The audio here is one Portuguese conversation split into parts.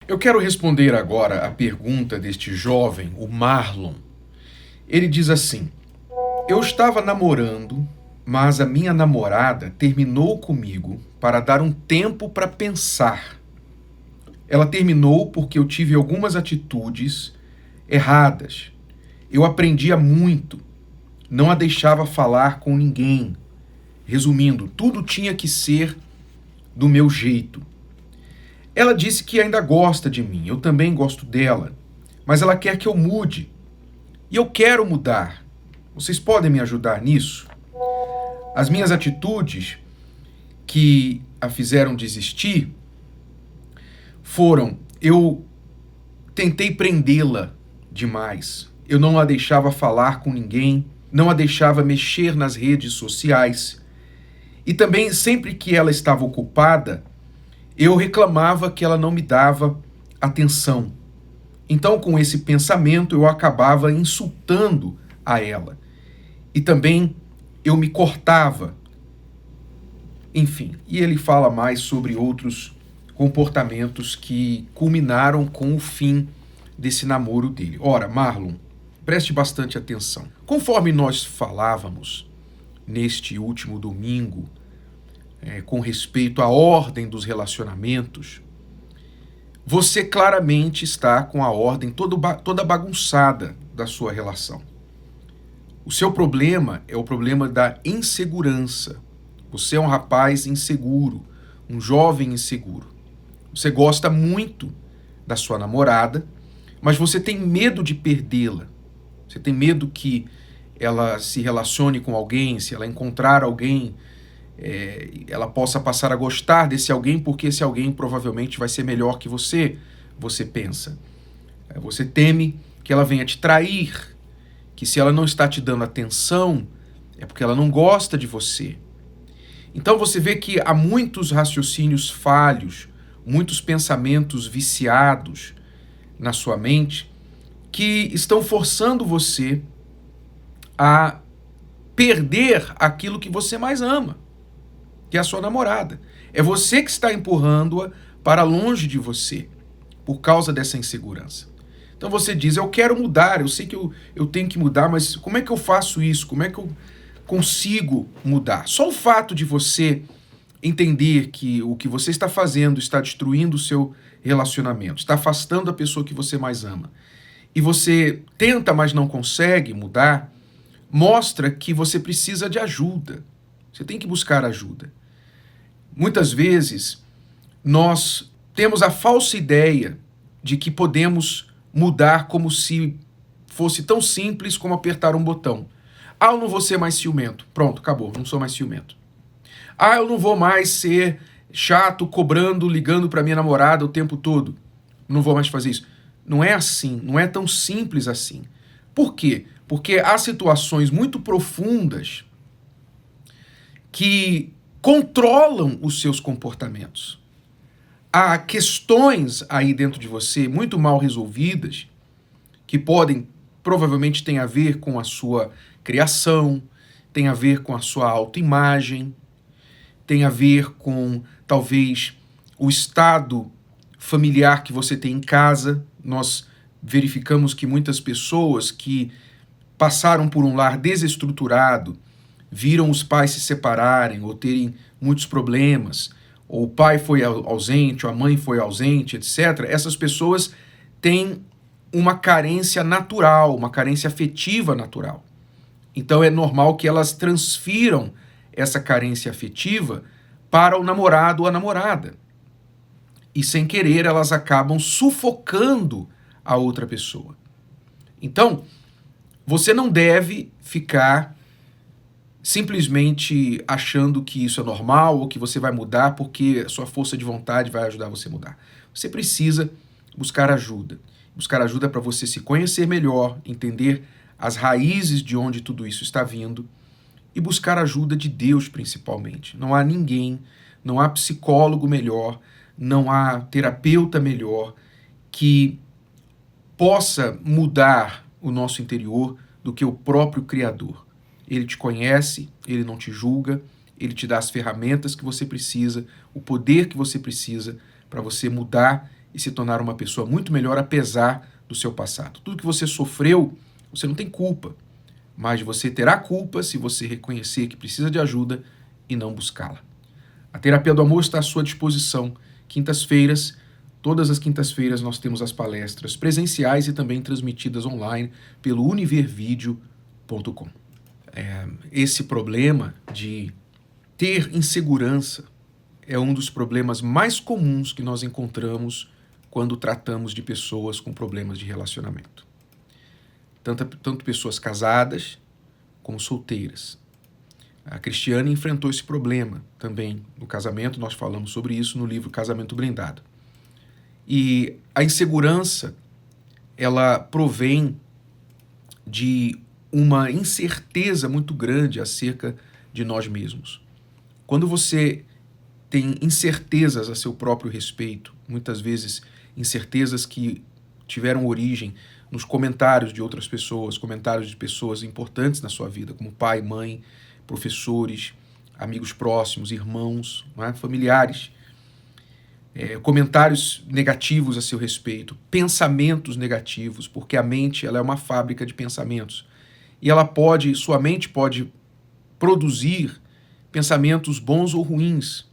Eu quero responder agora a pergunta deste jovem, o Marlon. Ele diz assim: eu estava namorando, mas a minha namorada terminou comigo para dar um tempo para pensar. Ela terminou porque eu tive algumas atitudes erradas. Eu aprendia muito, não a deixava falar com ninguém. Resumindo, tudo tinha que ser do meu jeito. Ela disse que ainda gosta de mim, eu também gosto dela, mas ela quer que eu mude. E eu quero mudar. Vocês podem me ajudar nisso? As minhas atitudes que a fizeram desistir foram: eu tentei prendê-la demais. Eu não a deixava falar com ninguém, não a deixava mexer nas redes sociais. E também, sempre que ela estava ocupada, eu reclamava que ela não me dava atenção. Então, com esse pensamento, eu acabava insultando a ela. E também eu me cortava. Enfim, e ele fala mais sobre outros comportamentos que culminaram com o fim desse namoro dele. Ora, Marlon, preste bastante atenção. Conforme nós falávamos neste último domingo, com respeito à ordem dos relacionamentos, você claramente está com a ordem toda bagunçada da sua relação. O seu problema é o problema da insegurança. Você é um rapaz inseguro, um jovem inseguro. Você gosta muito da sua namorada, mas você tem medo de perdê-la. Você tem medo que ela se relacione com alguém, se ela encontrar alguém, ela possa passar a gostar desse alguém, porque esse alguém provavelmente vai ser melhor que você pensa. Você teme que ela venha te trair, que se ela não está te dando atenção, é porque ela não gosta de você. Então você vê que há muitos raciocínios falhos, muitos pensamentos viciados na sua mente, que estão forçando você a perder aquilo que você mais ama, que é a sua namorada. É você que está empurrando-a para longe de você, por causa dessa insegurança. Então você diz: eu quero mudar, eu sei que eu tenho que mudar, mas como é que eu faço isso? Como é que eu consigo mudar? Só o fato de você entender que o que você está fazendo está destruindo o seu relacionamento, está afastando a pessoa que você mais ama, e você tenta, mas não consegue mudar, mostra que você precisa de ajuda. Você tem que buscar ajuda. Muitas vezes, nós temos a falsa ideia de que podemos mudar como se fosse tão simples como apertar um botão. Ah, eu não vou ser mais ciumento. Pronto, acabou, não sou mais ciumento. Ah, eu não vou mais ser chato, cobrando, ligando para minha namorada o tempo todo. Não vou mais fazer isso. Não é assim, não é tão simples assim. Por quê? Porque há situações muito profundas que controlam os seus comportamentos. Há questões aí dentro de você muito mal resolvidas que podem, provavelmente, ter a ver com a sua criação, tem a ver com a sua autoimagem, tem a ver com, talvez, o estado familiar que você tem em casa. Nós verificamos que muitas pessoas que passaram por um lar desestruturado, viram os pais se separarem ou terem muitos problemas, ou o pai foi ausente, ou a mãe foi ausente, etc. Essas pessoas têm uma carência natural, uma carência afetiva natural. Então é normal que elas transfiram essa carência afetiva para o namorado ou a namorada. E sem querer elas acabam sufocando a outra pessoa. Então, você não deve ficar simplesmente achando que isso é normal ou que você vai mudar porque a sua força de vontade vai ajudar você a mudar. Você precisa buscar ajuda. Buscar ajuda para você se conhecer melhor, entender as raízes de onde tudo isso está vindo e buscar ajuda de Deus principalmente. Não há ninguém, não há psicólogo melhor, não há terapeuta melhor que possa mudar o nosso interior do que o próprio Criador. Ele te conhece, ele não te julga, ele te dá as ferramentas que você precisa, o poder que você precisa para você mudar e se tornar uma pessoa muito melhor apesar do seu passado. Tudo que você sofreu, você não tem culpa, mas você terá culpa se você reconhecer que precisa de ajuda e não buscá-la. A Terapia do Amor está à sua disposição. Quintas-feiras, todas as quintas-feiras nós temos as palestras presenciais e também transmitidas online pelo univervideo.com. Esse problema de ter insegurança é um dos problemas mais comuns que nós encontramos quando tratamos de pessoas com problemas de relacionamento. Tanto pessoas casadas como solteiras. A Cristiane enfrentou esse problema também no casamento, nós falamos sobre isso no livro Casamento Blindado. E a insegurança, ela provém de uma incerteza muito grande acerca de nós mesmos. Quando você tem incertezas a seu próprio respeito, muitas vezes incertezas que tiveram origem nos comentários de outras pessoas, comentários de pessoas importantes na sua vida, como pai, mãe, professores, amigos próximos, irmãos, não é? Familiares, comentários negativos a seu respeito, pensamentos negativos, porque a mente ela é uma fábrica de pensamentos. E sua mente pode produzir pensamentos bons ou ruins.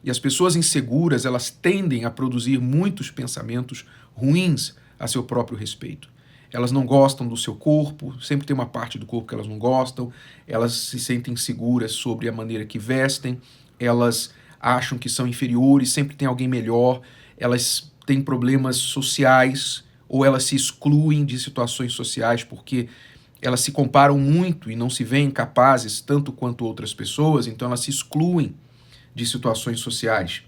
E as pessoas inseguras, elas tendem a produzir muitos pensamentos ruins a seu próprio respeito. Elas não gostam do seu corpo, sempre tem uma parte do corpo que elas não gostam, elas se sentem inseguras sobre a maneira que vestem, elas acham que são inferiores, sempre tem alguém melhor, elas têm problemas sociais ou elas se excluem de situações sociais porque elas se comparam muito e não se veem capazes tanto quanto outras pessoas, então elas se excluem de situações sociais.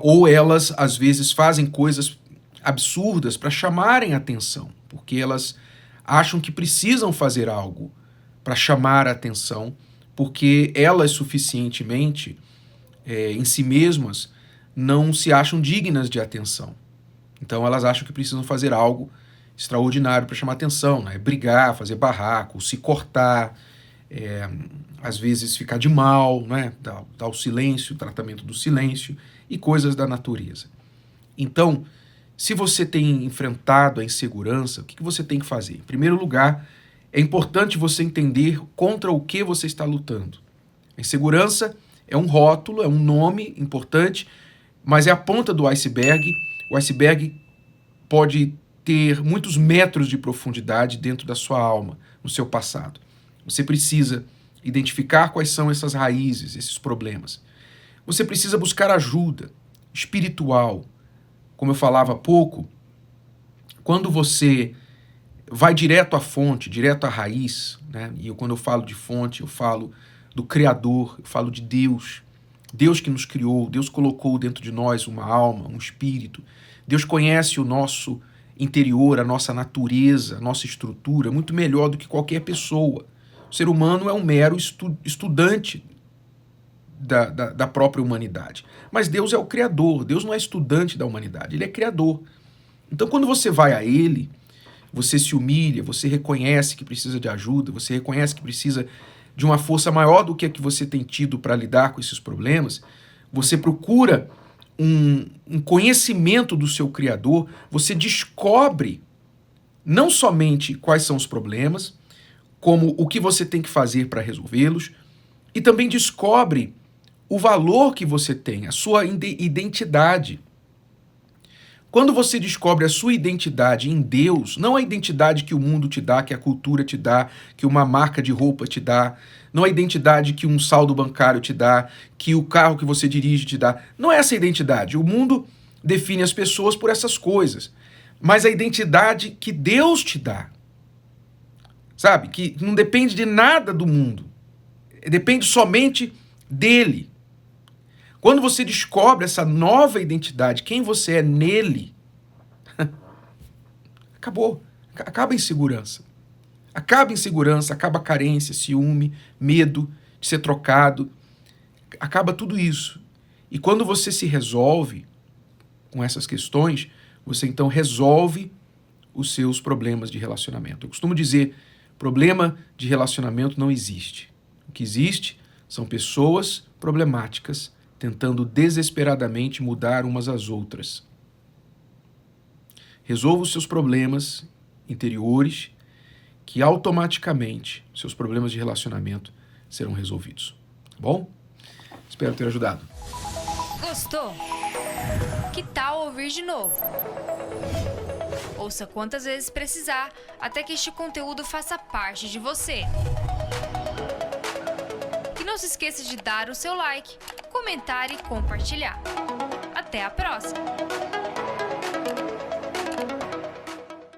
Ou elas, às vezes, fazem coisas absurdas para chamarem a atenção, porque elas acham que precisam fazer algo para chamar a atenção, porque elas suficientemente, em si mesmas, não se acham dignas de atenção. Então elas acham que precisam fazer algo extraordinário para chamar atenção, né? Brigar, fazer barraco, se cortar, às vezes ficar de mal, né? Dar o silêncio, o tratamento do silêncio e coisas da natureza. Então, se você tem enfrentado a insegurança, o que você tem que fazer? Em primeiro lugar, é importante você entender contra o que você está lutando. A insegurança é um rótulo, é um nome importante, mas é a ponta do iceberg. O iceberg pode ter muitos metros de profundidade dentro da sua alma, no seu passado. Você precisa identificar quais são essas raízes, esses problemas. Você precisa buscar ajuda espiritual. Como eu falava há pouco, quando você vai direto à fonte, direto à raiz, né? E quando eu falo de fonte, eu falo do Criador, eu falo de Deus. Deus que nos criou, Deus colocou dentro de nós uma alma, um espírito. Deus conhece o nosso interior, a nossa natureza, a nossa estrutura, muito melhor do que qualquer pessoa. O ser humano é um mero estudante da própria humanidade. Mas Deus é o Criador, Deus não é estudante da humanidade, Ele é Criador. Então quando você vai a Ele, você se humilha, você reconhece que precisa de ajuda, você reconhece que precisa de uma força maior do que a que você tem tido para lidar com esses problemas, você procura um conhecimento do seu Criador, você descobre não somente quais são os problemas, como o que você tem que fazer para resolvê-los, e também descobre o valor que você tem, a sua identidade. Quando você descobre a sua identidade em Deus, não a identidade que o mundo te dá, que a cultura te dá, que uma marca de roupa te dá, não a identidade que um saldo bancário te dá, que o carro que você dirige te dá. Não é essa a identidade. O mundo define as pessoas por essas coisas. Mas a identidade que Deus te dá, sabe? Que não depende de nada do mundo. Depende somente dele. Quando você descobre essa nova identidade, quem você é nele, acabou. Acaba a insegurança. Acaba a insegurança, acaba a carência, ciúme, medo de ser trocado. Acaba tudo isso. E quando você se resolve com essas questões, você então resolve os seus problemas de relacionamento. Eu costumo dizer, problema de relacionamento não existe. O que existe são pessoas problemáticas tentando desesperadamente mudar umas às outras. Resolva os seus problemas interiores, que automaticamente seus problemas de relacionamento serão resolvidos. Tá bom? Espero ter ajudado. Gostou? Que tal ouvir de novo? Ouça quantas vezes precisar, até que este conteúdo faça parte de você. E não se esqueça de dar o seu like, comentar e compartilhar. Até a próxima!